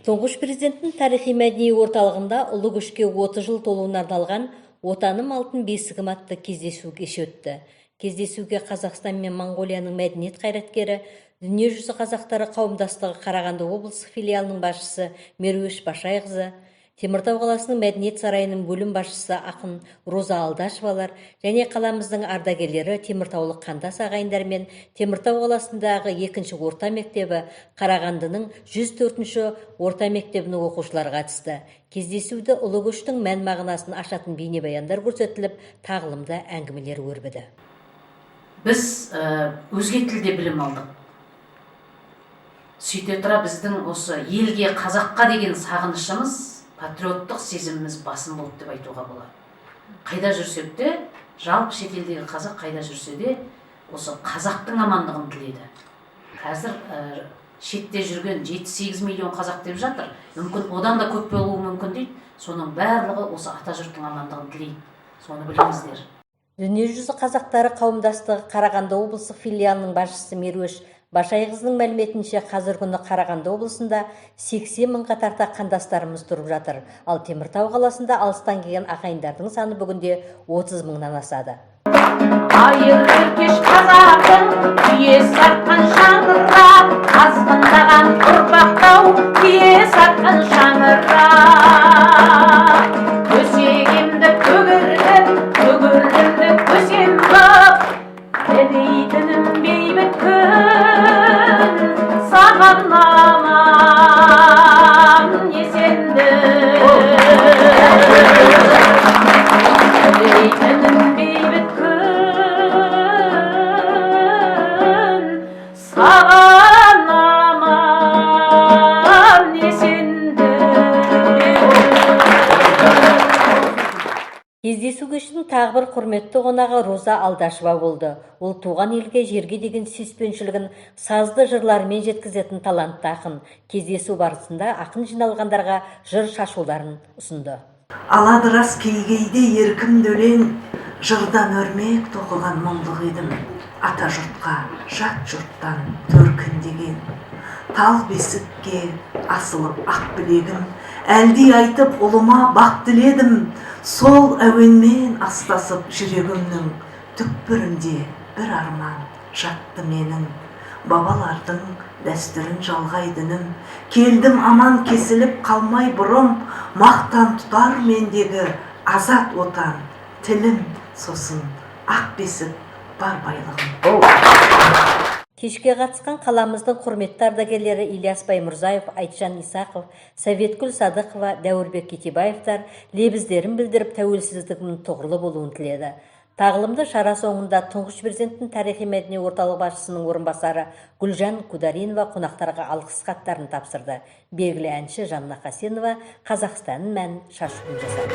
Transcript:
Тұңғыш президенттің тарихи мәдени орталығында ұлы көшке 30 жыл толуына арналған «Отаным алтын бесігім» атты кездесу кеші өтті. Кездесуге Қазақстан мен Моңғолияның мәдениет қайраткері, дүниежүзі қазақтары қауымдастығы Қарағанды облыстық филиалының басшысы Меруеш Башайқызы, Теміртау қаласының мәдениет сарайының бөлім басшысы ақын Роза Алдашевалар және қаламыздың ардагерлері теміртаулық қандас ағайындар мен Теміртау қаласындағы 2-ші орта мектебі Қарағандының 104-ші орта мектебінің оқушылары қатысты. Кездесуді ұлы көштің мән-мағынасын ашатын бейнебаяндар көрсетіліп, тағылымды әңгімелер өрбіді. Біз өзге тілде білім алдық. Сөйте тұра біздің осы елге, қазаққа деген сағынышымыз, патриоттық сезіміміз басым болды деп айтуға болады. Қайда жүрсек те, жалпы шетелдегі қазақ қайда жүрсе де, осы қазақтың амандығын тіледі. Қазір шетте жүрген 7-8 миллион қазақ деп жатыр. Мүмкін одан да көп болуы мүмкін дейді. Соның барлығы осы ата жұрттың амандығын тілейді. Соны біліңіздер. Дүниежүзі қазақтары қауымдастығы Қарағанды облыстық филиалының басшысы Меруеш Башайқызының мәліметінше, қазір күні Қарағанды облысында 80 мыңға тарта қандастарымыз тұрып жатыр. Ал Теміртау қаласында алыстан келген ағайындардың саны бүгінде 30 мыңнан асады. Айыр өркеш қазақтың кие сартқан шаңырақ, азғындаған ұрпақтау кие сартқан шаңырақ. Көсегемді көгірдімді көсем қып, тілейтінім бейбіт күн, саған аман есенді. Тілейтінім бейбіт күн, саған аман есенді. Кездесу кешінің тағы бір құрметті қонағы Роза Алдашева болды. Ол туған елге, жерге деген сүйіспеншілігін сазды жырларымен жеткізетін талантты ақын. Кездесу барысында ақын жиналғандарға жыр шашуларын ұсынды. Аладырас кейгейде еркім өлең, жырдан өрмек тоқыған мұңлық едім. Ата жұртқа, жат жұрттан төркіндеген. Тал бесікке асылып ақ білегім, әлди айтып ұлыма бақ тіледім. Сол әуенмен астасып жүрегімнің түкпірінде бір арман жатты менің. Бабалардың дәстүрін жалғайдыным, келдім аман кесіліп қалмай бұрым, мақтан тұтар мендегі азат отан, тілім сосын ақ бесік бар байлығым. Кешке қатысқан қаламыздың құрметті ардагерлері Ильяс Баймұрзаев, Айтжан Исақов, Советгүл Садықова, Дәуірбек Кетебаевтар лебіздерін білдіріп, тәуелсіздігінің тұғырлы болуын тіледі. Тағылымды шара соңында тұңғыш президенттің тарихи мәдени орталық басшысының орынбасары Гүлжан Кударинова қонақтарға алғыс хаттарын тапсырды. Белгілі әнші Жанна Қасенова Қазақстанның мән шашуын жасады.